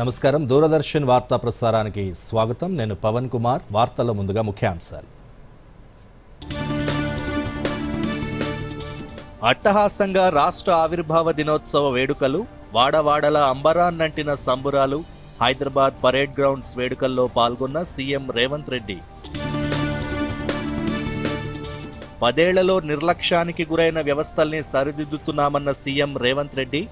నమస్కారం. దూరదర్శన్ వార్తా ప్రసారానికి స్వాగతం. నేను పవన్ కుమార్. వార్తల్లో ముందుగా ముఖ్యాంశాలు. అట్టహాసంగా రాష్ట్ర ఆవిర్భావ దినోత్సవ వేడుకలు, వాడవాడల అంబరాన్నంటిన సంబురాలు. హైదరాబాద్ పరేడ్ గ్రౌండ్స్ వేడుకల్లో పాల్గొన్న సీఎం రేవంత్ రెడ్డి. 10 ఏళ్లలో నిర్లక్ష్యానికి గురైన వ్యవస్థల్ని సరిదిద్దుతున్నామన్న సీఎం రేవంత్ రెడ్డి.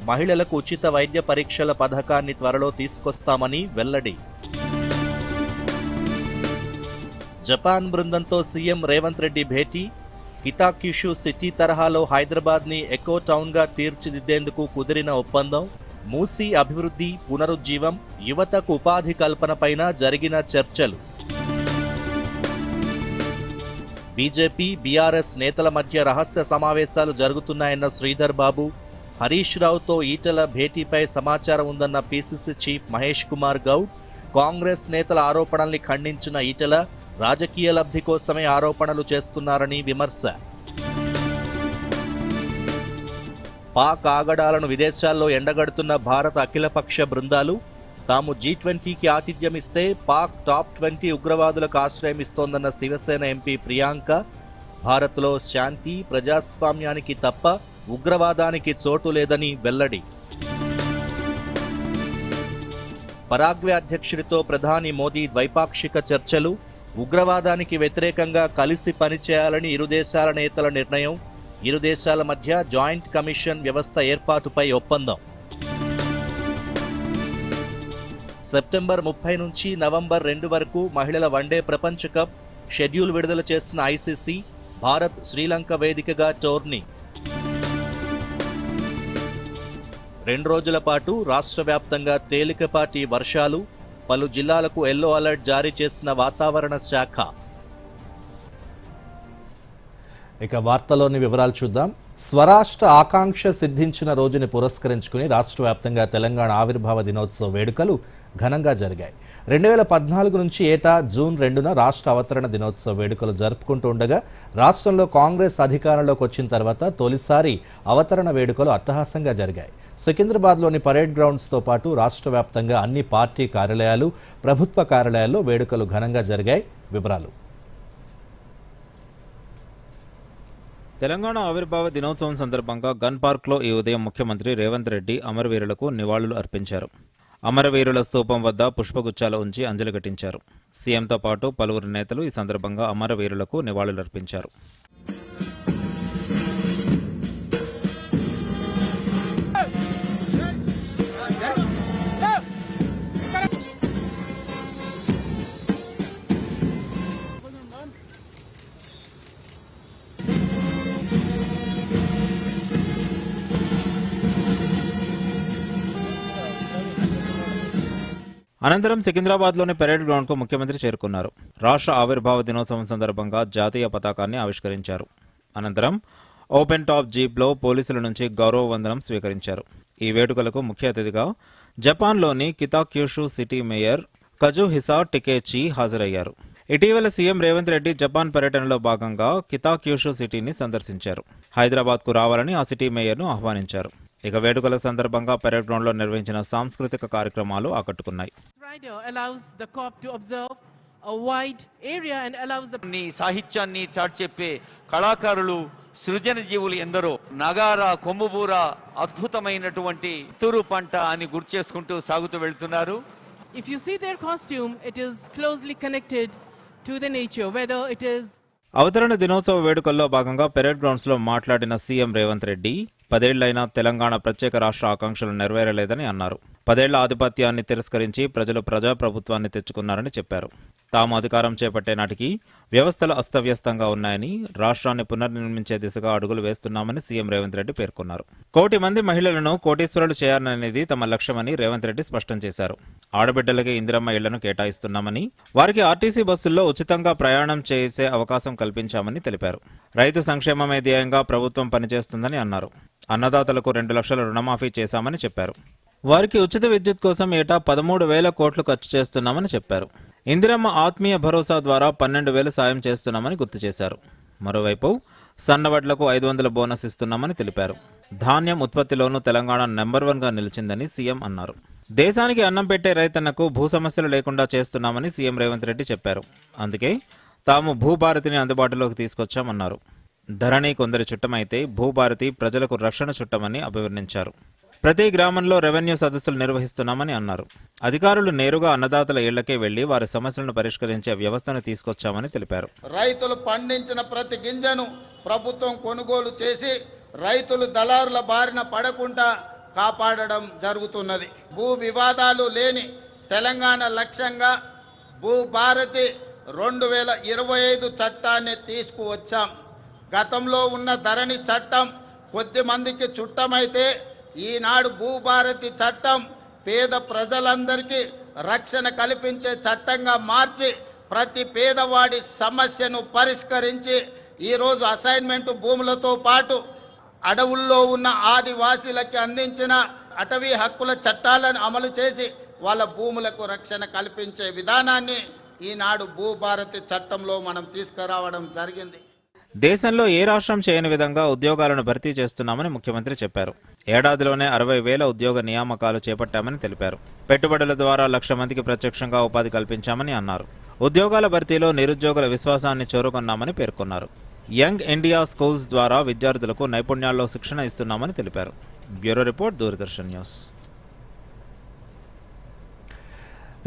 మహిళలకు ఉచిత వైద్య పరీక్షల పథకాన్ని త్వరలో తీసుకొస్తామని వెల్లడి. జపాన్ బృందంతో సీఎం రేవంత్ రెడ్డి భేటీ. కితాక్యుషు సిటీ తరహాలో హైదరాబాద్ని ఎకో టౌన్గా తీర్చిదిద్దేందుకు కుదిరిన ఒప్పందం. మూసీ అభివృద్ధి, పునరుజ్జీవం, యువతకు ఉపాధి కల్పనపైన జరిగిన చర్చలు. బీజేపీ, బీఆర్ఎస్ నేతల మధ్య రహస్య సమావేశాలు జరుగుతున్నాయన్న శ్రీధర్ బాబు. హరీష్ రావుతో ఈటెల భేటీపై సమాచారం ఉందన్న పీసీసీ చీఫ్ మహేష్ కుమార్ గౌడ్. కాంగ్రెస్ నేతల ఆరోపణల్ని ఖండించిన ఈటెల, రాజకీయ లబ్ధి కోసమే ఆరోపణలు చేస్తున్నారని విమర్శ. పాక్ ఆగడాలను విదేశాల్లో ఎండగడుతున్న భారత అఖిలపక్ష బృందాలు. తాము G20కి ఆతిథ్యమిస్తే పాక్ టాప్ 20 ఉగ్రవాదులకు ఆశ్రయమిస్తోందన్న శివసేన ఎంపీ ప్రియాంక. భారత్లో శాంతి, ప్రజాస్వామ్యానికి తప్ప ఉగ్రవాదానికి చోటు లేదని వెల్లడి. పరాగ్వే అధ్యక్షుడితో ప్రధాని మోదీ ద్వైపాక్షిక చర్చలు. ఉగ్రవాదానికి వ్యతిరేకంగా కలిసి పనిచేయాలని ఇరు దేశాల నేతల నిర్ణయం. ఇరు దేశాల మధ్య జాయింట్ కమిషన్ వ్యవస్థ ఏర్పాటుపై ఒప్పందం. సెప్టెంబర్ 30 నుంచి నవంబర్ 2 వరకు మహిళల వన్డే ప్రపంచ కప్ షెడ్యూల్ విడుదల చేసిన ఐసీసీ. భారత్ శ్రీలంక వేదికగా టోర్నీ. 2 రోజుల పాటు రాష్ట్ర వ్యాప్తంగా తేలికపాటి వర్షాలు. పలు జిల్లాలకు ఎల్లో అలర్ట్ జారీ చేసిన వాతావరణ శాఖ. ఇక వార్తలోని వివరాలు చూద్దాం. స్వరాష్ట్ర ఆకాంక్ష సిద్ధించిన రోజుని పురస్కరించుకుని రాష్ట్ర వ్యాప్తంగా తెలంగాణ ఆవిర్భావ దినోత్సవ వేడుకలు ఘనంగా జరిగాయి. 2014 నుంచి ఏటా జూన్ 2న రాష్ట్ర అవతరణ దినోత్సవ వేడుకలు జరుపుకుంటూ ఉండగా రాష్ట్రంలో కాంగ్రెస్ అధికారంలోకి వచ్చిన తర్వాత తొలిసారి అవతరణ వేడుకలు అట్టహాసంగా జరిగాయి. సికింద్రాబాద్లోని పరేడ్ గ్రౌండ్స్తో పాటు రాష్ట్ర వ్యాప్తంగా అన్ని పార్టీ కార్యాలయాలు, ప్రభుత్వ కార్యాలయాల్లో వేడుకలు ఘనంగా జరిగాయి. వివరాలు. తెలంగాణ ఆవిర్భావ దినోత్సవం సందర్భంగా గన్ పార్క్లో ఈ ఉదయం ముఖ్యమంత్రి రేవంత్ రెడ్డి అమరవీరులకు నివాళులు అర్పించారు. అమరవీరుల స్తూపం వద్ద పుష్పగుచ్చాలు ఉంచి అంజలి ఘటించారు. సీఎంతో పాటు పలువురు నేతలు ఈ సందర్భంగా అమరవీరులకు నివాళులర్పించారు. అనంతరం సికింద్రాబాద్లోని పరేడ్ గ్రౌండ్కు ముఖ్యమంత్రి చేరుకున్నారు. రాష్ట్ర ఆవిర్భావ దినోత్సవం సందర్భంగా జాతీయ పతాకాన్ని ఆవిష్కరించారు. అనంతరం ఓపెన్ టాప్ జీప్లో పోలీసుల నుంచి గౌరవ వందనం స్వీకరించారు. ఈ వేడుకలకు ముఖ్య అతిథిగా జపాన్లోని కితాక్యుషు సిటీ మేయర్ కజుహిసా టికేచి హాజరయ్యారు. ఇటీవల సీఎం రేవంత్ రెడ్డి జపాన్ పర్యటనలో భాగంగా కితాక్యుషు సిటీని సందర్శించారు. హైదరాబాద్కు రావాలని ఆ సిటీ మేయర్ను ఆహ్వానించారు. ఇక వేడుకల సందర్భంగా పరేడ్ గ్రౌండ్లో నిర్వహించిన సాంస్కృతిక కార్యక్రమాలు ఆకట్టుకున్నాయి. సాహిత్యాన్ని చాటి చెప్పే కళాకారులు, సృజన జీవులు ఎందరో. నగార, కొమ్ముబూర అద్భుతమైనటువంటి తురు పంట అని గుర్తు చేసుకుంటూ సాగుతూ వెళ్తున్నారు. If you see their costume, it is closely connected to the nature, whether it is. అవతరణ దినోత్సవ వేడుకల్లో భాగంగా పరేడ్ గ్రౌండ్స్ లో మాట్లాడిన సీఎం రేవంత్ రెడ్డి 10 ఏళ్లైనా తెలంగాణ ప్రత్యేక రాష్ట్ర ఆకాంక్షలు నెరవేరలేదని అన్నారు. 10 ఏళ్ల ఆధిపత్యాన్ని తిరస్కరించి ప్రజలు ప్రజాప్రభుత్వాన్ని తెచ్చుకున్నారని చెప్పారు. తాము అధికారం చేపట్టే నాటికి వ్యవస్థలు అస్తవ్యస్తంగా ఉన్నాయని, రాష్ట్రాన్ని పునర్నిర్మించే దిశగా అడుగులు వేస్తున్నామని సీఎం రేవంత్ రెడ్డి పేర్కొన్నారు. 1 కోటి మంది మహిళలను కోటీశ్వరులు చేయాలనేది తమ లక్ష్యమని రేవంత్ రెడ్డి స్పష్టం చేశారు. ఆడబిడ్డలకి ఇందిరమ్మ ఇళ్లను కేటాయిస్తున్నామని, వారికి ఆర్టీసీ బస్సుల్లో ఉచితంగా ప్రయాణం చేసే అవకాశం కల్పించామని తెలిపారు. రైతు సంక్షేమమే ధ్యేయంగా ప్రభుత్వం పనిచేస్తుందని అన్నారు. అన్నదాతలకు 2 లక్షల రుణమాఫీ చేశామని చెప్పారు. వారికి ఉచిత విద్యుత్ కోసం ఏటా 13,000 కోట్లు ఖర్చు చేస్తున్నామని చెప్పారు. ఇందిరమ్మ ఆత్మీయ భరోసా ద్వారా 12,000 సాయం చేస్తున్నామని గుర్తు చేశారు. మరోవైపు సన్నవడ్లకు 500 బోనస్ ఇస్తున్నామని తెలిపారు. ధాన్యం ఉత్పత్తిలోనూ తెలంగాణ నెంబర్ 1గా నిలిచిందని సీఎం అన్నారు. దేశానికి అన్నం పెట్టే రైతన్నకు భూ సమస్యలు లేకుండా చేస్తున్నామని సీఎం రేవంత్ రెడ్డి చెప్పారు. అందుకే తాము భూభారతిని అందుబాటులోకి తీసుకొచ్చామన్నారు. ధరణి కొందరి చుట్టమైతే భూభారతి ప్రజలకు రక్షణ చుట్టమని అభివర్ణించారు. ప్రతి గ్రామంలో రెవెన్యూ సదస్సులు నిర్వహిస్తున్నామని అన్నారు. అధికారులు నేరుగా అన్నదాతల ఇళ్లకే వెళ్లి వారి సమస్యలను పరిష్కరించే వ్యవస్థను తీసుకొచ్చామని తెలిపారు. రైతులు పండించిన ప్రతి గింజను ప్రభుత్వం కొనుగోలు చేసి రైతులు దళారుల బారిన పడకుండా కాపాడడం జరుగుతున్నది. భూ వివాదాలు లేని తెలంగాణ లక్ష్యంగా భూభారతి 2025 చట్టాన్ని తీసుకువచ్చాం. గతంలో ఉన్న ధరణి చట్టం కొద్ది మందికి చుట్టమైతే ఈనాడు భూభారతి చట్టం పేద ప్రజలందరికీ రక్షణ కల్పించే చట్టంగా మార్చి ప్రతి పేదవాడి సమస్యను పరిష్కరించి ఈరోజు అసైన్మెంట్ భూములతో పాటు అడవుల్లో ఉన్న ఆదివాసీలకి అందించిన అటవీ హక్కుల చట్టాలను అమలు చేసి వాళ్ళ భూములకు రక్షణ కల్పించే విధానాన్ని ఈనాడు భూభారతి చట్టంలో మనం తీసుకురావడం జరిగింది. దేశంలో ఏ రాష్ట్రం చేయని విధంగా ఉద్యోగాలను భర్తీ చేస్తున్నామని ముఖ్యమంత్రి చెప్పారు. ఏడాదిలోనే 60,000 ఉద్యోగ నియామకాలు చేపట్టామని తెలిపారు. పెట్టుబడుల ద్వారా 1,00,000 మందికి ప్రత్యక్షంగా ఉపాధి కల్పించామని అన్నారు. ఉద్యోగాల భర్తీలో నిరుద్యోగుల విశ్వాసాన్ని చూరగొన్నామని పేర్కొన్నారు. యంగ్ ఇండియా స్కూల్స్ ద్వారా విద్యార్థులకు నైపుణ్యాల్లో శిక్షణ ఇస్తున్నామని తెలిపారు. Bureau report, Doordarshan news.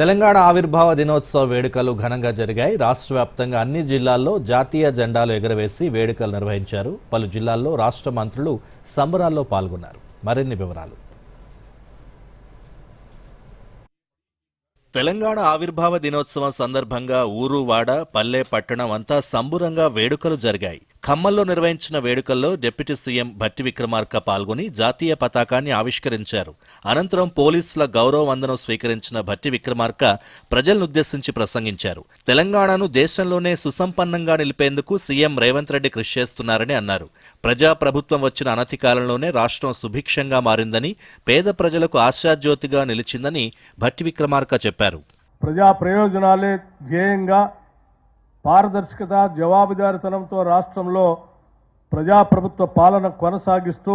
Telangana ఆవిర్భావ దినోత్సవ వేడుకలు ఘనంగా జరిగాయి. రాష్ట్ర వ్యాప్తంగా అన్ని జిల్లాల్లో జాతీయ జెండాలు ఎగురవేసి వేడుకలు నిర్వహించారు. పలు జిల్లాల్లో రాష్ట్ర మంత్రులు సంబరాల్లో పాల్గొన్నారు. మరిన్ని వివరాలు. తెలంగాణ ఆవిర్భావ దినోత్సవం సందర్భంగా ఊరు, వాడ, పల్లె, పట్టణం అంతా సంబురంగా వేడుకలు జరిగాయి. ఖమ్మంలో నిర్వహించిన వేడుకల్లో డిప్యూటీ సీఎం భట్టి విక్రమార్క పాల్గొని జాతీయ పతాకాన్ని ఆవిష్కరించారు. అనంతరం పోలీసుల గౌరవ వందనం స్వీకరించిన భట్టి విక్రమార్క ప్రజలనుద్దేశించి ప్రసంగించారు. తెలంగాణను దేశంలోనే సుసంపన్నంగా నిలిపేందుకు సీఎం రేవంత్ రెడ్డి కృషి చేస్తున్నారని అన్నారు. ప్రజాప్రభుత్వం వచ్చిన అనతి కాలంలోనే రాష్ట్రం సుభిక్షంగా మారిందని, పేద ప్రజలకు ఆశాజ్యోతిగా నిలిచిందని భట్టి విక్రమార్క చెప్పారు. ప్రజా ప్రయోజనాలే ధ్యేయంగా పారదర్శకత, జవాబుదారీతనంతో రాష్ట్రంలో ప్రజాప్రభుత్వ పాలన కొనసాగిస్తూ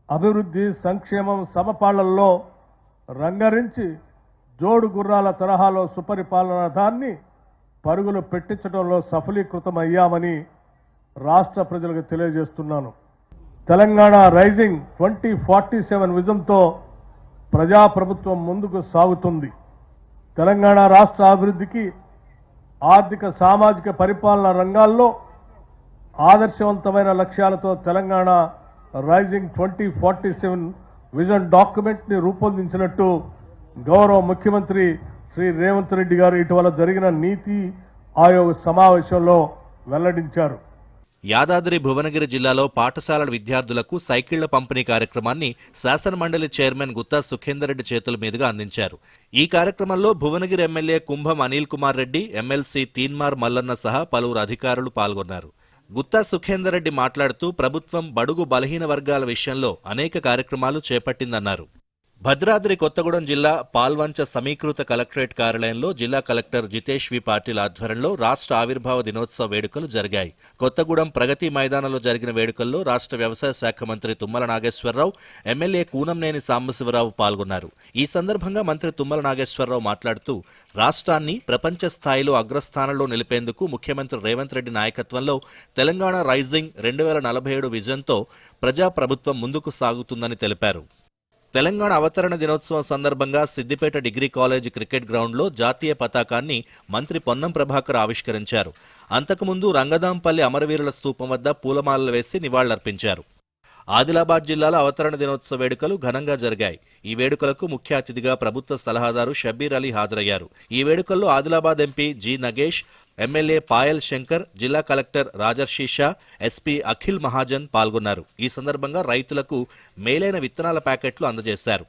అభివృద్ధి, సంక్షేమం సమపాళ్లలో రంగరించి జోడు గుర్రాల తరహాలో సుపరిపాలనాన్ని పరుగులు పెట్టించడంలో సఫలీకృతమయ్యామని రాష్ట్ర ప్రజలకు తెలియజేస్తున్నాను. తెలంగాణ రైజింగ్ 2047 విజన్తో ప్రజాప్రభుత్వం ముందుకు సాగుతుంది. తెలంగాణ రాష్ట్ర అభివృద్ధికి ఆర్థిక, సామాజిక పరిపాలన రంగాల్లో ఆదర్శవంతమైన లక్ష్యాలతో తెలంగాణ రైజింగ్ 2047 విజన్ డాక్యుమెంట్ని రూపొందించినట్టు గౌరవ ముఖ్యమంత్రి శ్రీ రేవంత్ రెడ్డి గారు ఇటీవల జరిగిన నీతి ఆయోగ్ సమావేశంలో వెల్లడించారు. యాదాద్రి భువనగిరి జిల్లాలో పాఠశాలల విద్యార్థులకు సైకిళ్ల పంపిణీ కార్యక్రమాన్ని శాసనమండలి చైర్మన్ గుత్తా సుఖేందర్ రెడ్డి చేతుల మీదుగా అందించారు. ఈ కార్యక్రమంలో భువనగిరి ఎమ్మెల్యే కుంభం అనిల్ కుమార్ రెడ్డి, ఎమ్మెల్సీ తీన్మార్ మల్లన్న సహా పలువురు అధికారులు పాల్గొన్నారు. గుత్తా సుఖేందర్ రెడ్డి మాట్లాడుతూ ప్రభుత్వం బడుగు బలహీన వర్గాల విషయంలో అనేక కార్యక్రమాలు చేపట్టిందన్నారు. భద్రాద్రి కొత్తగూడెం జిల్లా పాల్వంచ సమీకృత కలెక్టరేట్ కార్యాలయంలో జిల్లా కలెక్టర్ జితేష్ వి పాటిల్ ఆధ్వర్యంలో రాష్ట్ర ఆవిర్భావ దినోత్సవ వేడుకలు జరిగాయి. కొత్తగూడెం ప్రగతి మైదానంలో జరిగిన వేడుకల్లో రాష్ట్ర వ్యవసాయ శాఖ మంత్రి తుమ్మల నాగేశ్వరరావు, ఎమ్మెల్యే కూనంనేని సాంబశివరావు పాల్గొన్నారు. ఈ సందర్భంగా మంత్రి తుమ్మల నాగేశ్వరరావు మాట్లాడుతూ రాష్ట్రాన్ని ప్రపంచ స్థాయిలో అగ్రస్థానంలో నిలిపేందుకు ముఖ్యమంత్రి రేవంత్ రెడ్డి నాయకత్వంలో తెలంగాణ రైజింగ్ 2047 విజన్తో ప్రజాప్రభుత్వం ముందుకు సాగుతుందని తెలిపారు. తెలంగాణ అవతరణ దినోత్సవం సందర్భంగా సిద్దిపేట డిగ్రీ కాలేజ్ క్రికెట్ గ్రౌండ్లో జాతీయ పతాకాన్ని మంత్రి పొన్నం ప్రభాకర్ ఆవిష్కరించారు. అంతకుముందు రంగదాంపల్లి అమరవీరుల స్తూపం వద్ద పూలమాలలు వేసి నివాళులర్పించారు. ఆదిలాబాద్ జిల్లాలో అవతరణ దినోత్సవ వేడుకలు ఘనంగా జరిగాయి. ఈ వేడుకలకు ముఖ్య అతిథిగా ప్రభుత్వ సలహాదారు షబ్బీర్ అలీ హాజరయ్యారు. ఈ వేడుకల్లో Adilabad MP G Nagesh, MLA Payal Shankar, జిల్లా కలెక్టర్ రాజర్షి షా, ఎస్పీ అఖిల్ మహాజన్ పాల్గొన్నారు. ఈ సందర్భంగా రైతులకు మేలైన విత్తనాల ప్యాకెట్లు అందజేశారు.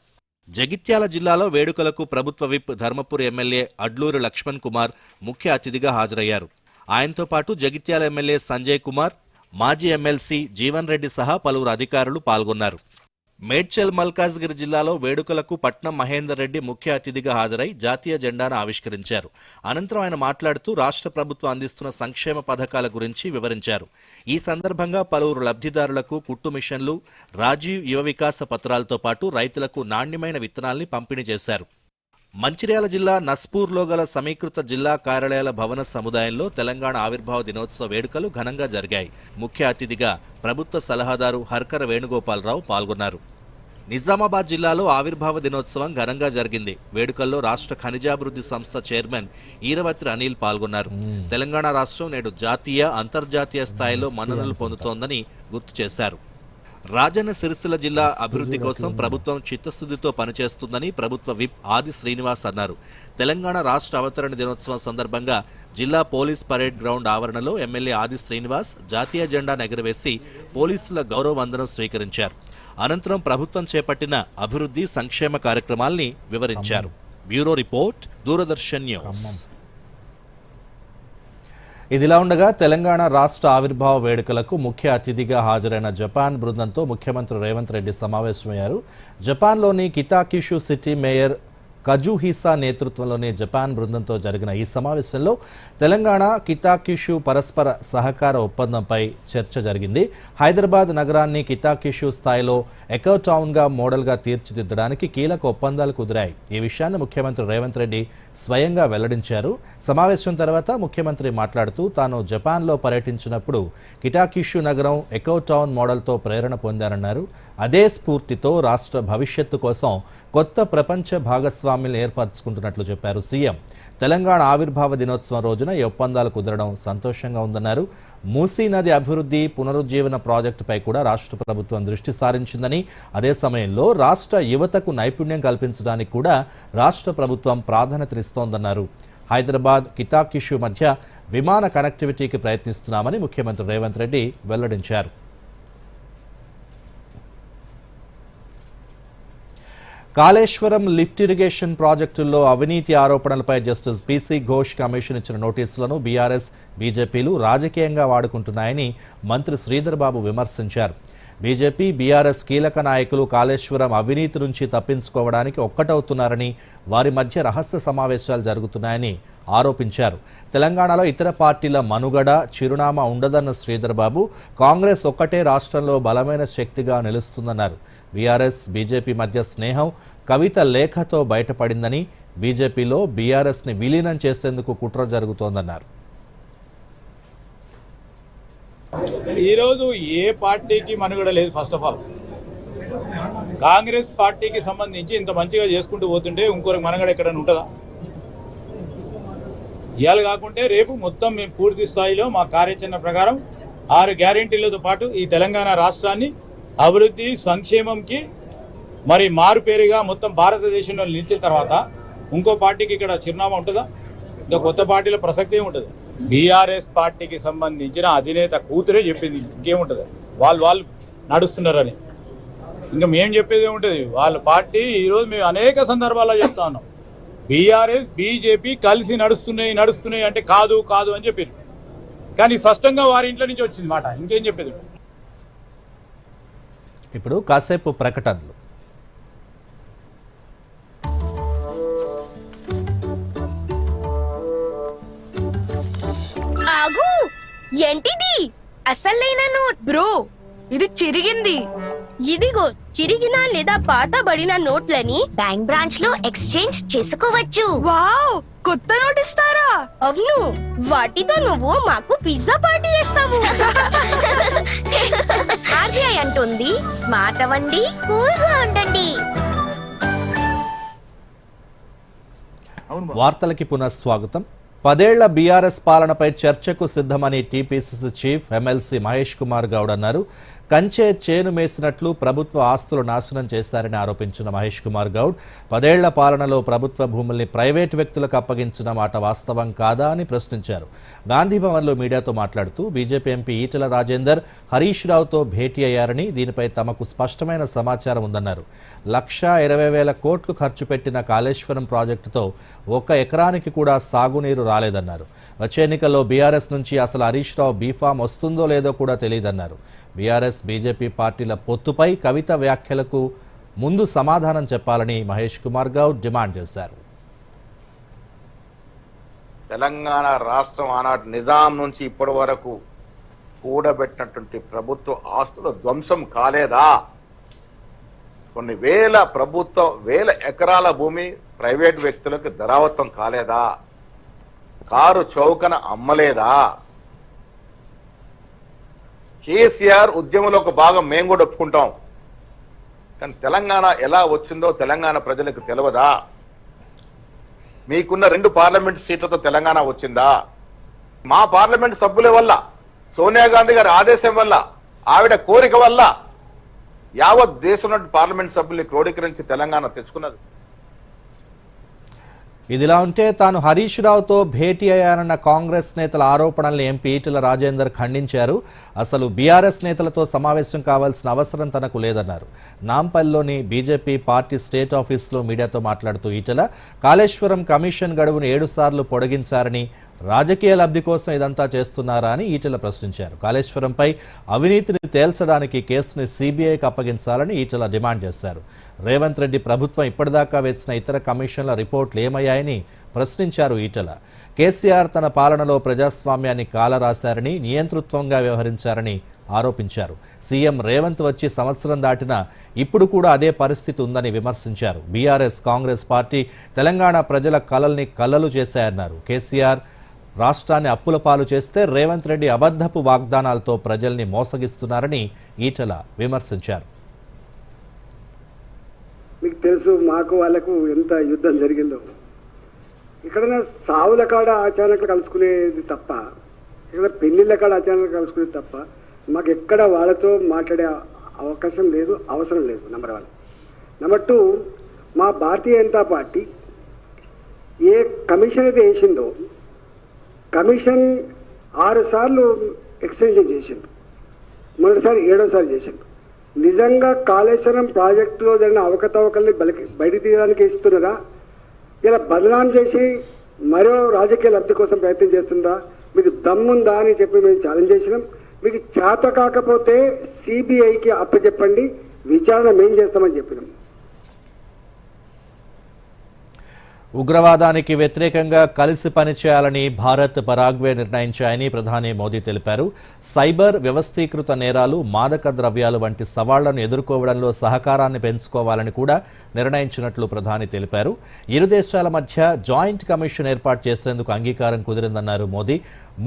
జగిత్యాల జిల్లాలో వేడుకలకు ప్రభుత్వ విప్ ధర్మపురి ఎమ్మెల్యే అడ్లూరి లక్ష్మణ్ కుమార్ ముఖ్య అతిథిగా హాజరయ్యారు. ఆయనతో పాటు జగిత్యాల ఎమ్మెల్యే సంజయ్ కుమార్, మాజీ ఎమ్మెల్సీ జీవన్ రెడ్డి సహా పలువురు అధికారులు పాల్గొన్నారు. మేడ్చల్ మల్కాజ్గిరి జిల్లాలో వేడుకలకు పట్నం మహేందర్ రెడ్డి ముఖ్య అతిథిగా హాజరై జాతీయ జెండాను ఆవిష్కరించారు. అనంతరం ఆయన మాట్లాడుతూ రాష్ట్ర ప్రభుత్వం అందిస్తున్న సంక్షేమ పథకాల గురించి వివరించారు. ఈ సందర్భంగా పలువురు లబ్ధిదారులకు కుట్టు మిషన్లు, రాజీవ్ యువ వికాస పత్రాలతో పాటు రైతులకు నాణ్యమైన విత్తనాల్ని పంపిణీ చేశారు. మంచిర్యాల జిల్లా నస్పూర్లో గల సమీకృత జిల్లా కార్యాలయాల భవన సముదాయంలో తెలంగాణ ఆవిర్భావ దినోత్సవ వేడుకలు ఘనంగా జరిగాయి. ముఖ్య అతిథిగా ప్రభుత్వ సలహాదారు హర్కర వేణుగోపాలరావు పాల్గొన్నారు. నిజామాబాద్ జిల్లాలో ఆవిర్భావ దినోత్సవం ఘనంగా జరిగింది. వేడుకల్లో రాష్ట్ర ఖనిజాభివృద్ధి సంస్థ చైర్మన్ ఈరవత్రి అనిల్ పాల్గొన్నారు. తెలంగాణ రాష్ట్రం నేడు జాతీయ, అంతర్జాతీయ స్థాయిలో మన్ననలు పొందుతోందని గుర్తు చేశారు. రాజన్న సిరిసిల్ల జిల్లా అభివృద్ధి కోసం ప్రభుత్వం చిత్తశుద్ధితో పనిచేస్తుందని ప్రభుత్వ విప్ ఆది శ్రీనివాస్ అన్నారు. తెలంగాణ రాష్ట్ర అవతరణ దినోత్సవం సందర్భంగా జిల్లా పోలీస్ పరేడ్ గ్రౌండ్ ఆవరణలో ఎమ్మెల్యే ఆది శ్రీనివాస్ జాతీయ జెండాను ఎగురవేసి పోలీసుల గౌరవ వందనం స్వీకరించారు. అనంతరం ప్రభుత్వం చేపట్టిన అభివృద్ధి సంక్షేమ కార్యక్రమాల్ని వివరించారు. Bureau report, Doordarshan news. ఇదిలా ఉండగా తెలంగాణ రాష్ట్ర ఆవిర్భావ వేడుకలకు ముఖ్య అతిథిగా హాజరైన జపాన్ బృందంతో ముఖ్యమంత్రి రేవంత్ రెడ్డి సమావేశమయ్యారు. జపాన్లోని కితాకిషు సిటీ మేయర్ కజుహిసా నేతృత్వంలోని జపాన్ బృందంతో జరిగిన ఈ సమావేశంలో తెలంగాణ కితాకిషు పరస్పర సహకార ఒప్పందంపై చర్చ జరిగింది. హైదరాబాద్ నగరాన్ని కితాకిషు స్థాయిలో ఎకో టౌన్గా మోడల్గా తీర్చిదిద్దడానికి కీలక ఒప్పందాలు కుదిరాయి. ఈ విషయాన్ని ముఖ్యమంత్రి రేవంత్ రెడ్డి స్వయంగా వెల్లడించారు. సమావేశం తర్వాత ముఖ్యమంత్రి మాట్లాడుతూ తాను జపాన్లో పర్యటించినప్పుడు కిటాకిషు నగరం ఎకో టౌన్ మోడల్తో ప్రేరణ పొందారన్నారు. అదే స్ఫూర్తితో రాష్ట్ర భవిష్యత్తు కోసం కొత్త ప్రపంచ భాగస్వామ్యం ఏర్పరచుకుంటున్నట్లు చెప్పారు సీఎం. తెలంగాణ ఆవిర్భావ దినోత్సవం రోజున ఈ ఒప్పందాలు కుదరడం సంతోషంగా ఉందన్నారు. మూసీ నది అభివృద్ధి, పునరుజ్జీవన ప్రాజెక్టుపై కూడా రాష్ట్ర ప్రభుత్వం దృష్టి సారించిందని, అదే సమయంలో రాష్ట్ర యువతకు నైపుణ్యం కల్పించడానికి కూడా రాష్ట్ర ప్రభుత్వం ప్రాధాన్యతనిస్తోందన్నారు. హైదరాబాద్ కితాకిషు మధ్య విమాన కనెక్టివిటీకి ప్రయత్నిస్తున్నామని ముఖ్యమంత్రి రేవంత్ రెడ్డి వెల్లడించారు. కాళేశ్వరం లిఫ్ట్ ఇరిగేషన్ ప్రాజెక్టుల్లో అవినీతి ఆరోపణలపై జస్టిస్ పీసీ ఘోష్ కమిషన్ ఇచ్చిన నోటీసులను బీఆర్ఎస్, బీజేపీలు రాజకీయంగా వాడుకుంటున్నాయని మంత్రి శ్రీధర్ బాబు విమర్శించారు. బీజేపీ, బీఆర్ఎస్ కీలక నాయకులు కాళేశ్వరం అవినీతి నుంచి తప్పించుకోవడానికి ఒక్కటవుతున్నారని, వారి మధ్య రహస్య సమావేశాలు జరుగుతున్నాయని ఆరోపించారు. తెలంగాణలో ఇతర పార్టీల మనుగడ, చిరునామా ఉండదన్న శ్రీధర్ బాబు కాంగ్రెస్ ఒక్కటే రాష్ట్రంలో బలమైన శక్తిగా నిలుస్తుందన్నారు. బీఆర్ఎస్, బీజేపీ మధ్య స్నేహం కవిత లేఖతో బయటపడిందని, బీజేపీలో బీఆర్ఎస్ని విలీనం చేసేందుకు కుట్ర జరుగుతోందన్నారు. ఈరోజు ఏ పార్టీకి మనుగడ లేదు. ఫస్ట్ ఆఫ్ ఆల్ కాంగ్రెస్ పార్టీకి సంబంధించి ఇంత మంచిగా చేసుకుంటూ పోతుంటే ఇంకొకరికి మనుగడ ఎక్కడైనా ఉంటుందా? ఇవాళ కాకుంటే రేపు మొత్తం మేము పూర్తి స్థాయిలో మా కార్యాచరణ ప్రకారం 6 గ్యారెంటీలతో పాటు ఈ తెలంగాణ రాష్ట్రాన్ని అభివృద్ధి, సంక్షేమంకి మరి మారుపేరుగా మొత్తం భారతదేశంలో నిలిచిన తర్వాత ఇంకో పార్టీకి ఇక్కడ చిరునామా ఉంటుందా? ఇంకా కొత్త పార్టీల ప్రసక్తే ఉంటుంది. బీఆర్ఎస్ పార్టీకి సంబంధించిన అధినేత కూతురే చెప్పింది, ఇంకేముంటుంది, వాళ్ళు నడుస్తున్నారని. ఇంకా మేము చెప్పేది ఏముంటుంది? వాళ్ళ పార్టీ ఈరోజు మేము అనేక సందర్భాల్లో చెప్తా ఉన్నాం, బీఆర్ఎస్, బీజేపీ కలిసి నడుస్తున్నాయి అంటే కాదు అని చెప్పారు. కానీ స్పష్టంగా వారి ఇంట్లో నుంచి వచ్చింది మాట, ఇంకేం చెప్పేది? ఇప్పుడు కాసేపు ప్రకటనలు. ఆగు, ఏంటిది? అసలైన నోట్ బ్రో, ఇది చిరిగింది. ఇదిగో చిరిగిన లేదా పాతబడిన నోట్లని బ్యాంక్ బ్రాంచ్ లో ఎక్స్చేంజ్ చేసుకోవచ్చు. వావ్, కొత్త నోట్ ఇస్తారా? అవును, వాటితో నువ్వు మాకు పిజ్జా పార్టీ చేస్తావు. ఆర్బీఐ అంటుంది, స్మార్ట్ అవ్వండి, కూల్ గా ఉండండి. వార్తలకి పునఃస్వాగతం. 10 ఏళ్ల బీఆర్ఎస్ పాలనపై చర్చకు సిద్ధమని టీపీసీసీ చీఫ్ ఎమ్మెల్సీ మహేష్ కుమార్ గౌడ్ అన్నారు. కంచే చేను మేసినట్లు ప్రభుత్వ ఆస్తులు నాశనం చేశారని ఆరోపించిన మహేష్ కుమార్ గౌడ్ 10 ఏళ్ల పాలనలో ప్రభుత్వ భూముల్ని ప్రైవేటు వ్యక్తులకు అప్పగించిన మాట వాస్తవం కాదా అని ప్రశ్నించారు. గాంధీభవన్లో మీడియాతో మాట్లాడుతూ బీజేపీ ఎంపీ ఈటెల రాజేందర్ హరీష్ రావుతో భేటీ అయ్యారని, దీనిపై తమకు స్పష్టమైన సమాచారం ఉందన్నారు. 1,20,000 కోట్లు ఖర్చు పెట్టిన కాళేశ్వరం ప్రాజెక్టుతో 1 ఎకరానికి కూడా సాగునీరు రాలేదన్నారు. వచ్చే ఎన్నికల్లో బీఆర్ఎస్ నుంచి అసలు హరీష్ రావు బీఫామ్ వస్తుందో లేదో కూడా తెలియదన్నారు. బీఆర్ఎస్ కాంగ్రెస్ బీజేపీ పార్టీల పొత్తుపై కవిత వ్యాఖ్యలకు ముందు సమాధానం చెప్పాలని మహేష్ కుమార్ గౌడ్ డిమాండ్ చేశారు. తెలంగాణ రాష్ట్రం ఆనాటి నిజాం నుంచి ఇప్పటి వరకు కూడబెట్టినటువంటి ప్రభుత్వ ఆస్తుల ధ్వంసం కాలేదా? కొన్ని వేల ఎకరాల భూమి ప్రైవేట్ వ్యక్తులకు ధరావత్వం కాలేదా? కారు చౌకన అమ్మలేదా? కేసీఆర్ ఉద్యమంలో ఒక భాగం మేము కూడా ఒప్పుకుంటాం, కానీ తెలంగాణ ఎలా వచ్చిందో తెలంగాణ ప్రజలకు తెలియదా? మీకున్న 2 పార్లమెంట్ సీట్లతో తెలంగాణ వచ్చిందా? మా పార్లమెంట్ సభ్యుల వల్ల, సోనియా గాంధీ గారి ఆదేశం వల్ల, ఆవిడ కోరిక వల్ల యావత్ దేశంలో పార్లమెంట్ సభ్యుల్ని క్రోడీకరించి తెలంగాణ తెచ్చుకున్నది. ఇదిలా ఉంటే తాను హరీష్ రావుతో భేటీ అయ్యానన్న కాంగ్రెస్ నేతల ఆరోపణల్ని ఎంపీ ఈటెల రాజేందర్ ఖండించారు. అసలు బీఆర్ఎస్ నేతలతో సమావేశం కావాల్సిన అవసరం తనకు లేదన్నారు. నాంపల్లిలోని బీజేపీ పార్టీ స్టేట్ ఆఫీసులో మీడియాతో మాట్లాడుతూ ఈటెల కాళేశ్వరం కమిషన్ గడువును 7 సార్లు పొడిగించారని, రాజకీయ లబ్ధి కోసం ఇదంతా చేస్తున్నారా అని ఈటెల ప్రశ్నించారు. కాళేశ్వరంపై అవినీతిని తేల్చడానికి కేసుని సీబీఐకి అప్పగించాలని ఈటెల డిమాండ్ చేశారు. రేవంత్ రెడ్డి ప్రభుత్వం ఇప్పటిదాకా వేసిన ఇతర కమిషన్ల రిపోర్టులు ఏమయ్యాయని ప్రశ్నించారు ఈటెల. కేసీఆర్ తన పాలనలో ప్రజాస్వామ్యాన్ని కాలరాశారని, నియంతృత్వంగా వ్యవహరించారని ఆరోపించారు. సీఎం రేవంత్ వచ్చి సంవత్సరం దాటినా ఇప్పుడు కూడా అదే పరిస్థితి ఉందని విమర్శించారు. బీఆర్ఎస్ కాంగ్రెస్ పార్టీ తెలంగాణ ప్రజల కలల్ని కల్లలు చేశాయన్నారు. కేసీఆర్ రాష్ట్రాన్ని అప్పుల పాలు చేస్తే రేవంత్ రెడ్డి అబద్ధపు వాగ్దానాలతో ప్రజల్ని మోసగిస్తున్నారని ఈటెల విమర్శించారు. మీకు తెలుసు, మాకు వాళ్ళకు ఎంత యుద్ధం జరిగిందో. ఇక్కడ సావుల కాడ అచానకులు కలుసుకునేది తప్ప, ఇక్కడ పెళ్లిళ్ళ కాడ అచానకులు కలుసుకునేది తప్ప మాకు ఎక్కడ వాళ్ళతో మాట్లాడే అవకాశం లేదు, అవసరం లేదు. నెంబర్ 1. నెంబర్ 2, మా భారతీయ జనతా పార్టీ ఏ కమిషన్ అయితే వేసిందో కమిషన్ 6 సార్లు ఎక్స్టెన్షన్ చేసిండు, మొదటిసారి 7వసారి చేసిండు. నిజంగా కాళేశ్వరం ప్రాజెక్టులో జరిగిన అవకతవకల్ని బయటికి తీయడానికి ఇస్తున్నారా, ఇలా బదనాం చేసి మరో రాజకీయ లబ్ధి కోసం ప్రయత్నం చేస్తుందా? మీకు దమ్ముందా అని చెప్పి మేము ఛాలెంజ్ చేసినాం. మీకు చేత కాకపోతే సిబిఐకి అప్పచెప్పండి, విచారణ మేం చేస్తామని చెప్పినాం. ఉగ్రవాదానికి వ్యతిరేకంగా కలిసి పనిచేయాలని భారత్, పరాగ్వే నిర్ణయించాయని ప్రధాని మోదీ తెలిపారు. సైబర్, వ్యవస్థీకృత నేరాలు, మాదక ద్రవ్యాలు వంటి సవాళ్లను ఎదుర్కోవడంలో సహకారాన్ని పెంచుకోవాలని కూడా నిర్ణయించినట్లు ప్రధాని తెలిపారు. ఇరు దేశాల మధ్య జాయింట్ కమిషన్ ఏర్పాటు చేసేందుకు అంగీకారం కుదిరిందన్నారు మోదీ.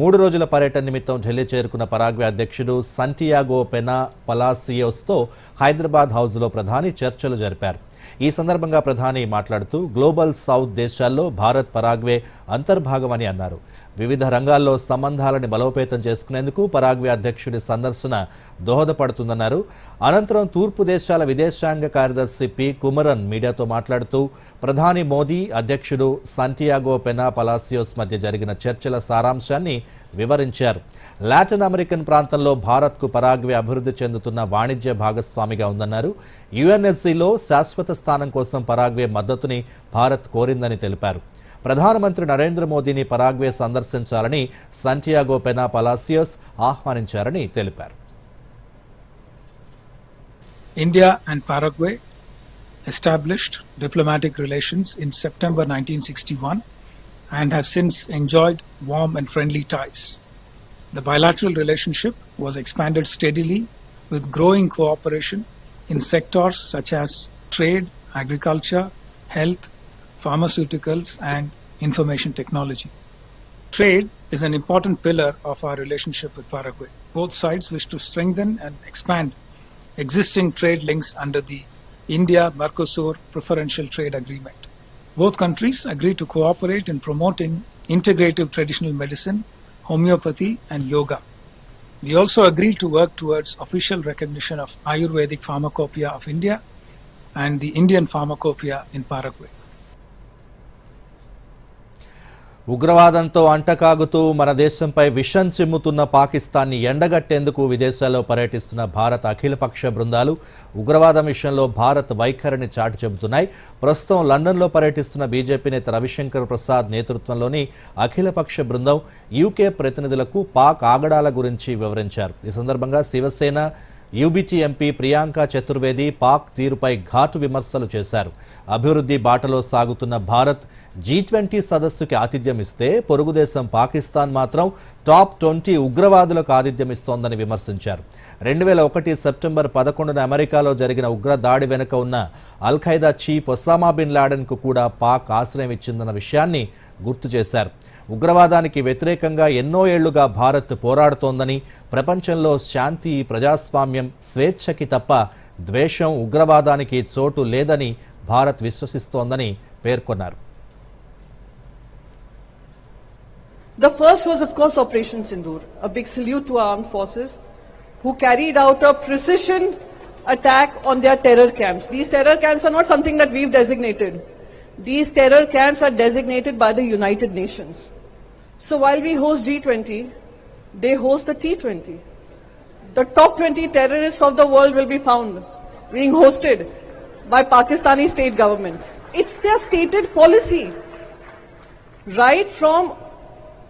3 రోజుల పర్యటన నిమిత్తం ఢిల్లీ చేరుకున్న పరాగ్వే అధ్యక్షుడు సంటియాగో పెనా పలాసియోస్తో హైదరాబాద్ హౌజ్లో ప్రధాని చర్చలు జరిపారు. ఈ సందర్భంగా ప్రధాని మాట్లాడుతూ గ్లోబల్ సౌత్ దేశాల్లో భారత్, పరాగ్వే అంతర్భాగమని అన్నారు. వివిధ రంగాల్లో సంబంధాలను బలోపేతం చేసుకునేందుకు పరాగ్వే అధ్యక్షుడి సందర్శన దోహదపడుతుందన్నారు. అనంతరం తూర్పు దేశాల విదేశాంగ కార్యదర్శి పి కుమరన్ మీడియాతో మాట్లాడుతూ ప్రధాని మోదీ, అధ్యక్షుడు సంటియాగో పెనా పలాసియోస్ మధ్య జరిగిన చర్చల సారాంశాన్ని వివరించారు. లాటిన్ అమెరికన్ ప్రాంతంలో భారత్కు పరాగ్వే అభివృద్ధి చెందుతున్న వాణిజ్య భాగస్వామిగా ఉందన్నారు. యుఎన్ఎస్సిలో శాశ్వత స్థానం కోసం పరాగ్వే మద్దతుని భారత్ కోరిందని తెలిపారు. ప్రధానమంత్రి నరేంద్ర మోదీని పరాగ్వే సందర్శించాలని సంటియాగో పెనా పలాసియోస్ ఆహ్వానించారని తెలిపారు. India and Paraguay established diplomatic relations in September 1961 and have since enjoyed warm and friendly ties. The bilateral relationship was expanded steadily with growing cooperation in sectors such as trade, agriculture, health, pharmaceuticals and information technology. Trade is an important pillar of our relationship with Paraguay. Both sides wish to strengthen and expand existing trade links under the India-Mercosur Preferential Trade Agreement. Both countries agree to cooperate in promoting integrative traditional medicine, homeopathy and yoga. We also agree to work towards official recognition of Ayurvedic Pharmacopoeia of India and the Indian Pharmacopoeia in Paraguay. ఉగ్రవాదంతో అంటకాగుతూ మన దేశంపై విషం చిమ్ముతున్న పాకిస్తాన్ని ఎండగట్టేందుకు విదేశాల్లో పర్యటిస్తున్న భారత అఖిలపక్ష బృందాలు ఉగ్రవాదం విషయంలో భారత్ వైఖరిని చాటి చెబుతున్నాయి. ప్రస్తుతం లండన్లో పర్యటిస్తున్న బీజేపీ నేత రవిశంకర్ ప్రసాద్ నేతృత్వంలోని అఖిలపక్ష బృందం యూకే ప్రతినిధులకు పాక్ ఆగడాల గురించి వివరించారు. ఈ సందర్భంగా శివసేన, యూబీటీ ఎంపీ ప్రియాంక చతుర్వేది పాక్ తీరుపై ఘాటు విమర్శలు చేశారు. అభివృద్ధి బాటలో సాగుతున్న భారత్ G20 సదస్సుకి ఆతిథ్యం ఇస్తే పొరుగుదేశం పాకిస్తాన్ మాత్రం టాప్ 20 ఉగ్రవాదులకు ఆతిథ్యం ఇస్తోందని విమర్శించారు. 2001 సెప్టెంబర్ 11న అమెరికాలో జరిగిన ఉగ్ర దాడి వెనుక ఉన్న అల్ ఖైదా చీఫ్ ఒసామా బిన్ లాడెన్కు కూడా పాక్ ఆశ్రయం ఇచ్చిందన్న విషయాన్ని గుర్తు చేశారు. ఉగ్రవాదానికి వ్యతిరేకంగా ఎన్నో ఏళ్లుగా భారత్ పోరాడుతోందని, ప్రపంచంలో శాంతి, ప్రజాస్వామ్యం, స్వేచ్ఛకి తప్ప ద్వేషం, ఉగ్రవాదానికి చోటు లేదని భారత్ విశ్వసిస్తోందని పేర్కొన్నారు. The first was, of course, Operation Sindoor, a big salute to our armed forces who carried out a precision attack on their terror camps. These terror camps are not something that we've designated. These terror camps are designated by the United Nations. So while we host G20, they host the T20. The top 20 terrorists of the world will be found being hosted by Pakistani state government. It's their stated policy. Right from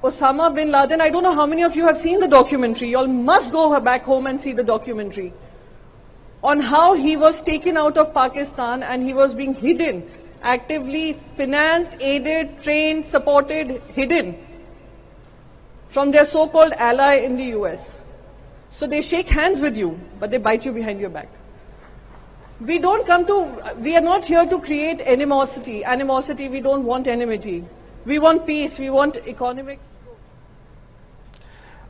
Osama bin Laden, I don't know how many of you have seen the documentary. You all must go back home and see the documentary on how he was taken out of Pakistan and he was being hidden, actively financed, aided, trained, supported, hidden from their so-called ally in the US. So they shake hands with you, but they bite you behind your back. We are not here to create animosity. We don't want enmity. We want peace. We want economic.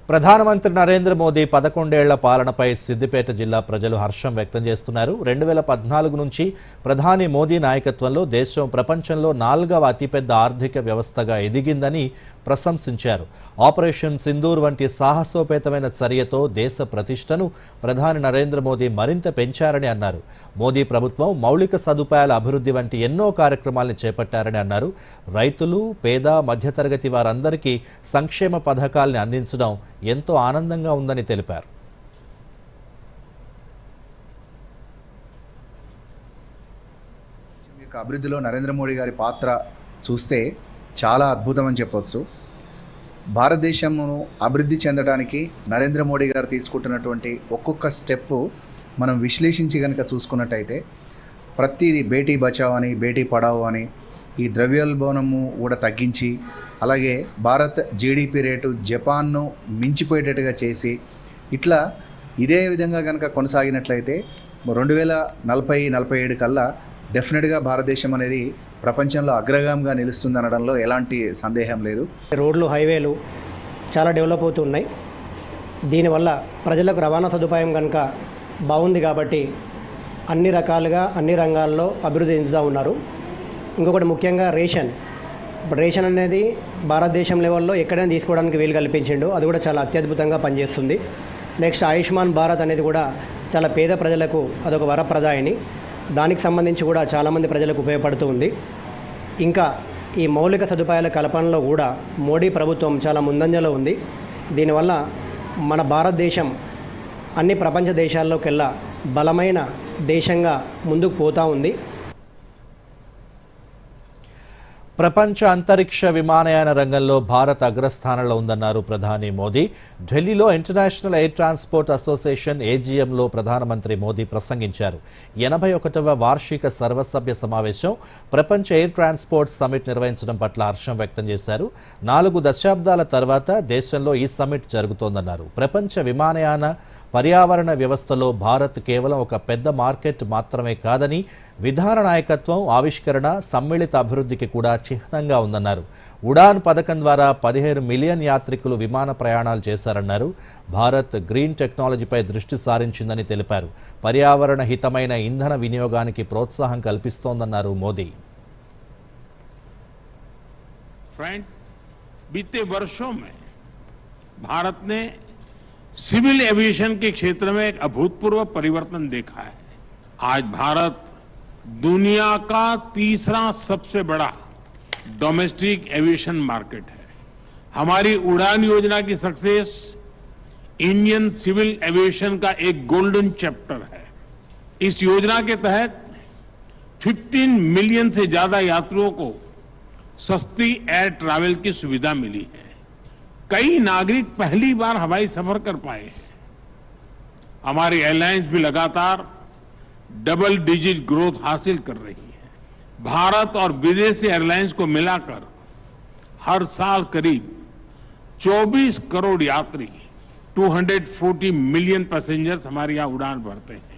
ప్రధానమంత్రి నరేంద్ర మోదీ 11 ఏళ్ల పాలనపై సిద్దిపేట జిల్లా ప్రజలు హర్షం వ్యక్తం చేస్తున్నారు. 2014 నుంచి ప్రధాని మోదీ నాయకత్వంలో దేశం ప్రపంచంలో 4వ అతిపెద్ద ఆర్థిక వ్యవస్థగా ఎదిగిందని ప్రశంసించారు. ఆపరేషన్ సింధూర్ వంటి సాహసోపేతమైన చర్యతో దేశ ప్రతిష్టను ప్రధాని నరేంద్ర మోదీ మరింత పెంచారని అన్నారు. మోదీ ప్రభుత్వం మౌలిక సదుపాయాల అభివృద్ధి వంటి ఎన్నో కార్యక్రమాలను చేపట్టారని అన్నారు. రైతులు, పేద, మధ్యతరగతి వారందరికీ సంక్షేమ పథకాల్ని అందించడం ఎంతో ఆనందంగా ఉందని తెలిపారు. అభివృద్ధిలో నరేంద్ర మోడీ గారి పాత్ర చూస్తే చాలా అద్భుతం అని చెప్పొచ్చు. భారతదేశమును అభివృద్ధి చెందడానికి నరేంద్ర మోడీ గారు తీసుకుంటున్నటువంటి ఒక్కొక్క స్టెప్పు మనం విశ్లేషించి కనుక చూసుకున్నట్టయితే ప్రతిదీ బేటీ బచావ్ అని, బేటీ పడావ్ అని, ఈ ద్రవ్యోల్బణము కూడా తగ్గించి, అలాగే భారత్ జీడిపి రేటు జపాన్ను మించిపోయేటట్టుగా చేసి, ఇట్లా ఇదే విధంగా కనుక కొనసాగినట్లయితే 2047 కల్లా డెఫినెట్గా భారతదేశం అనేది ప్రపంచంలో అగ్రగామిగా నిలుస్తుందనడంలో ఎలాంటి సందేహం లేదు. రోడ్లు, హైవేలు చాలా డెవలప్ అవుతున్నాయి. దీనివల్ల ప్రజలకు రవాణా సదుపాయం కనుక బాగుంది కాబట్టి అన్ని రకాలుగా అన్ని రంగాల్లో అభివృద్ధి చెందుతూ ఉన్నారు. ఇంకొకటి ముఖ్యంగా రేషన్. ఇప్పుడు రేషన్ అనేది భారతదేశం లెవెల్లో ఎక్కడైనా తీసుకోవడానికి వీలు కల్పించిండు. అది కూడా చాలా అత్యద్భుతంగా పనిచేస్తుంది. నెక్స్ట్ ఆయుష్మాన్ భారత్ అనేది కూడా చాలా పేద ప్రజలకు అదొక వరప్రదాయని. దానికి సంబంధించి కూడా చాలామంది ప్రజలకు ఉపయోగపడుతూ ఉంది. ఇంకా ఈ మౌలిక సదుపాయాల కల్పనలో కూడా మోడీ ప్రభుత్వం చాలా ముందంజలో ఉంది. దీనివల్ల మన భారతదేశం అన్ని ప్రపంచ దేశాల్లోకెల్లా బలమైన దేశంగా ముందుకు పోతూ ఉంది. ప్రపంచ అంతరిక్ష విమానయాన రంగంలో భారత్ అగ్రస్థానంలో ఉందన్నారు ప్రధాని మోదీ. ఢిల్లీలో ఇంటర్నేషనల్ ఎయిర్ ట్రాన్స్పోర్ట్ అసోసియేషన్ ఏజీఎంలో ప్రధానమంత్రి మోదీ ప్రసంగించారు. 81వ వార్షిక సర్వసభ్య సమావేశం, ప్రపంచ ఎయిర్ ట్రాన్స్పోర్ట్ సమిట్ నిర్వహించడం పట్ల హర్షం వ్యక్తం చేశారు. 4 దశాబ్దాల తర్వాత దేశంలో ఈ సమిట్ జరుగుతోందన్నారు. ప్రపంచ విమానయాన పర్యావరణ వ్యవస్థలో భారత్ కేవలం ఒక పెద్ద మార్కెట్ మాత్రమే కాదని, విధాన నాయకత్వం, ఆవిష్కరణ, సమ్మిళిత అభివృద్ధికి కూడా చిహ్నంగా ఉందన్నారు. ఉడాన్ పథకం ద్వారా 15 మిలియన్ యాత్రికులు విమాన ప్రయాణాలు చేశారన్నారు. భారత్ గ్రీన్ టెక్నాలజీపై దృష్టి సారించిందని తెలిపారు. పర్యావరణ హితమైన ఇంధన వినియోగానికి ప్రోత్సాహం కల్పిస్తోందన్నారు మోదీ. ఫ్రెండ్స్, बीते वर्षों में भारत ने सिविल एविएशन के क्षेत्र में एक अभूतपूर्व परिवर्तन देखा है. आज भारत दुनिया का तीसरा सबसे बड़ा डोमेस्टिक एविएशन मार्केट है. हमारी उड़ान योजना की सक्सेस इंडियन सिविल एविएशन का एक गोल्डन चैप्टर है. इस योजना के तहत 15 मिलियन से ज्यादा यात्रियों को सस्ती एयर ट्रैवल की सुविधा मिली है. कई नागरिक पहली बार हवाई सफर कर पाए हैं. हमारी एयरलाइंस भी लगातार डबल डिजिट ग्रोथ हासिल कर रही है। भारत और विदेशी एयरलाइंस को मिलाकर हर साल करीब 24 करोड़ यात्री 240 मिलियन पैसेंजर्स हमारे यहाँ उड़ान भरते हैं।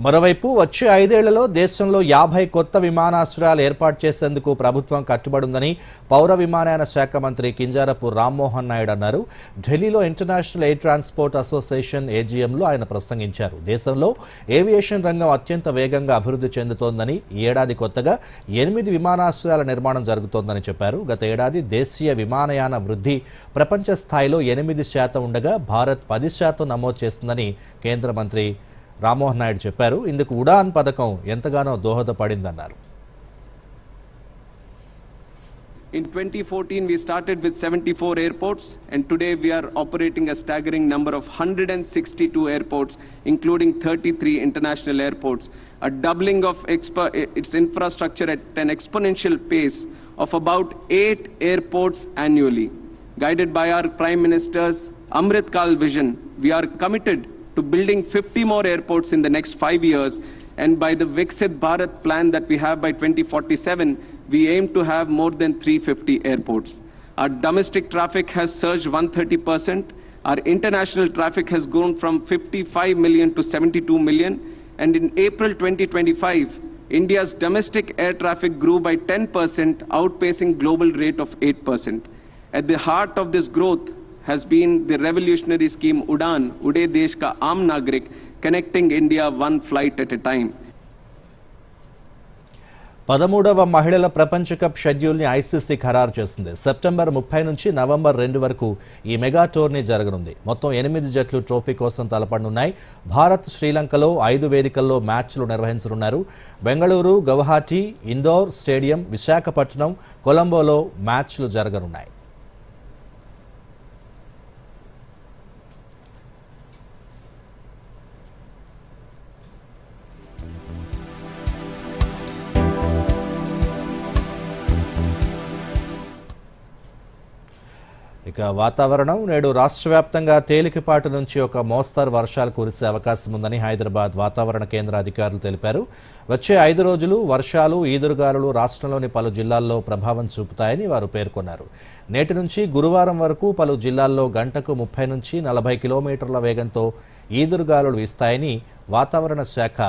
మరోవైపు వచ్చే 5 ఏళ్లలో దేశంలో 50 కొత్త విమానాశ్రయాలు ఏర్పాటు చేసేందుకు ప్రభుత్వం కట్టుబడిందని పౌర విమానయాన శాఖ మంత్రి కింజారపు రామ్మోహన్ నాయుడు అన్నారు. ఢిల్లీలో ఇంటర్నేషనల్ ఎయిర్ ట్రాన్స్పోర్ట్ అసోసియేషన్ ఏజీఎంలో ఆయన ప్రసంగించారు. దేశంలో ఏవియేషన్ రంగం అత్యంత వేగంగా అభివృద్ధి చెందుతోందని ఈ ఏడాది కొత్తగా 8 విమానాశ్రయాల నిర్మాణం జరుగుతోందని చెప్పారు. గత ఏడాది దేశీయ విమానయాన వృద్ధి ప్రపంచ స్థాయిలో 8% ఉండగా భారత్ 10% నమోదు చేస్తుందని కేంద్ర మంత్రి రామ్మోహన్ నాయుడు చెప్పారు. ఇందుకు ఉడాన్ పథకం ఎంతగానో దోహదపడిందన్నారు. In 2014 we started with 74 airports and today we are operating a staggering number of 162 airports including 33 international airports, a doubling of its infrastructure at an exponential pace of about 8 airports annually. Guided by our Prime Minister's Amrit Kal vision, we are committed to building 50 more airports in the next 5 years, and by the Viksit Bharat plan that we have by 2047, we aim to have more than 350 airports. Our domestic traffic has surged 130%, our international traffic has grown from 55 million to 72 million, and in April 2025, India's domestic air traffic grew by 10%, outpacing global rate of 8%. At the heart of this growth has been the revolutionary scheme Udan, Ude Desh Ka Aam Nagrik, connecting India one flight at a time. 13వ మహిళల ప్రపంచ cup షెడ్యూల్ని ICC ఖరారు చేసింది. September 30 నుంచి November 2 వరకు ఈ mega tourney జరగనుంది. మొత్తం 8 జట్లు ట్రోఫీ కోసం తలపడనున్నాయి. భారత్ శ్రీలంకలో 5 వేదికల్లో మ్యాచ్లు నిర్వహించనున్నారు. బెంగళూరు, గౌహటి, ఇందోర్ స్టేడియం, విశాఖపట్నం, కొలంబోలో మ్యాచ్లు జరగనున్నాయి. ఇక వాతావరణం నేడు రాష్ట్ర వ్యాప్తంగా తేలికపాటి నుంచి ఒక మోస్తరు వర్షాలు కురిసే అవకాశం ఉందని హైదరాబాద్ వాతావరణ కేంద్ర అధికారులు తెలిపారు. వచ్చే 5 రోజులు వర్షాలు, ఈదురుగాలులు రాష్ట్రంలోని పలు జిల్లాల్లో ప్రభావం చూపుతాయని వారు పేర్కొన్నారు. నేటి నుంచి గురువారం వరకు పలు జిల్లాల్లో గంటకు 30 నుంచి 40 కిలోమీటర్ల వేగంతో ఈదురుగాలులు వీస్తాయని వాతావరణ శాఖ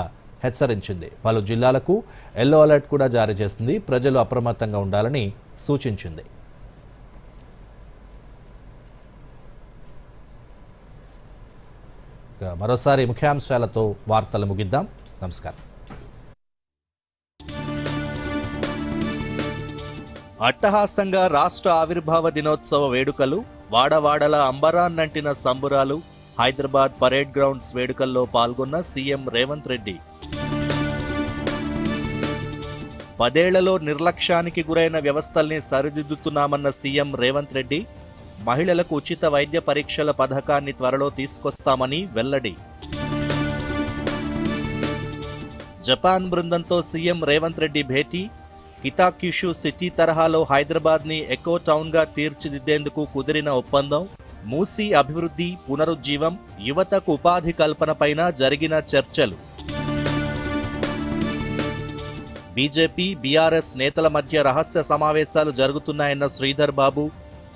హెచ్చరించింది. పలు జిల్లాలకు ఎల్లో అలర్ట్ కూడా జారీ చేసింది. ప్రజలు అప్రమత్తంగా ఉండాలని సూచించింది. మరోసారి ముఖ్యాంశాలతో వార్తలు ముగిద్దాం. నమస్కారం. అట్టహాసంగా రాష్ట్ర ఆవిర్భావ దినోత్సవ వేడుకలు, వాడవాడల అంబరాన్నంటిన సంబురాలు. హైదరాబాద్ పరేడ్ గ్రౌండ్స్ వేడుకల్లో పాల్గొన్న సీఎం రేవంత్ రెడ్డి. 10 ఏళ్లలో నిర్లక్ష్యానికి గురైన వ్యవస్థల్ని సరిదిద్దుతున్నామన్న సీఎం రేవంత్ రెడ్డి. మహిళలకు ఉచిత వైద్య పరీక్షల పథకాన్ని త్వరలో తీసుకొస్తామని వెల్లడి. జపాన్ బృందంతో సీఎం రేవంత్ రెడ్డి భేటీ. కితాక్యుషు సిటీ తరహాలో హైదరాబాద్ని ఎకో టౌన్గా తీర్చిదిద్దేందుకు కుదిరిన ఒప్పందం. మూసీ అభివృద్ధి, పునరుజ్జీవం, యువతకు ఉపాధి కల్పనపైన జరిగిన చర్చలు. బీజేపీ, బీఆర్ఎస్ నేతల మధ్య రహస్య సమావేశాలు జరుగుతున్నాయన్న శ్రీధర్ బాబు.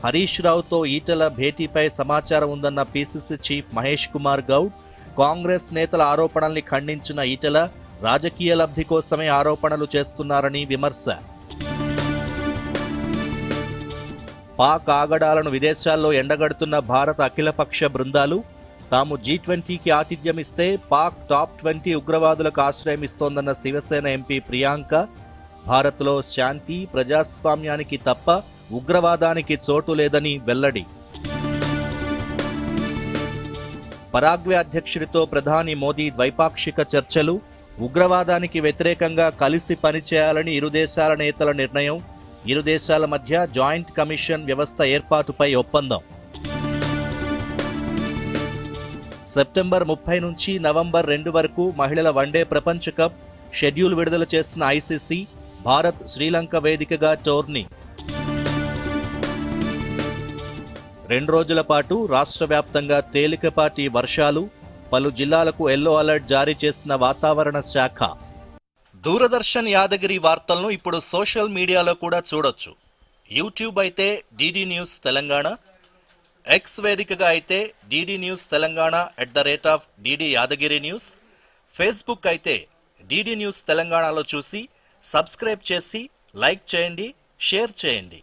హరీష్ రావుతో ఈటెల భేటీపై సమాచారం ఉందన్న పీసీసీ చీఫ్ మహేష్ కుమార్ గౌడ్. కాంగ్రెస్ నేతల ఆరోపణల్ని ఖండించిన ఈటెల రాజకీయ లబ్ధి కోసమే ఆరోపణలు చేస్తున్నారని విమర్శ. పాక్ ఆగడాలను విదేశాల్లో ఎండగడుతున్న భారత అఖిలపక్ష బృందాలు. తాము G20కి ఆతిథ్యమిస్తే పాక్ టాప్ 20 ఉగ్రవాదులకు ఆశ్రయం ఇస్తోందన్న శివసేన ఎంపీ ప్రియాంక. భారత్లో శాంతి, ప్రజాస్వామ్యానికి తప్ప ఉగ్రవాదానికి చోటు లేదని వెల్లడి. పరాగ్వే అధ్యక్షుడితో ప్రధాని మోదీ ద్వైపాక్షిక చర్చలు. ఉగ్రవాదానికి వ్యతిరేకంగా కలిసి పనిచేయాలని ఇరు దేశాల నేతల నిర్ణయం. ఇరు దేశాల మధ్య జాయింట్ కమిషన్ వ్యవస్థ ఏర్పాటుపై ఒప్పందం. సెప్టెంబర్ 30 నుంచి నవంబర్ 2 వరకు మహిళల వన్డే ప్రపంచ కప్ షెడ్యూల్ విడుదల చేసిన ఐసీసీ. భారత్ శ్రీలంక వేదికగా టోర్నీ. 2 రోజుల పాటు రాష్ట్ర వ్యాప్తంగా తేలికపాటి వర్షాలు, పలు జిల్లాలకు ఎల్లో అలర్ట్ జారీ చేసిన వాతావరణ శాఖ. దూరదర్శన్ యాదగిరి వార్తలను ఇప్పుడు సోషల్ మీడియాలో కూడా చూడొచ్చు. యూట్యూబ్ అయితే డిడి న్యూస్ తెలంగాణ, ఎక్స్ వేదికగా అయితే DD news Telangana @DD Yadagiri news, Facebook అయితే డిడి న్యూస్ తెలంగాణలో చూసి సబ్స్క్రైబ్ చేసి లైక్ చేయండి, షేర్ చేయండి.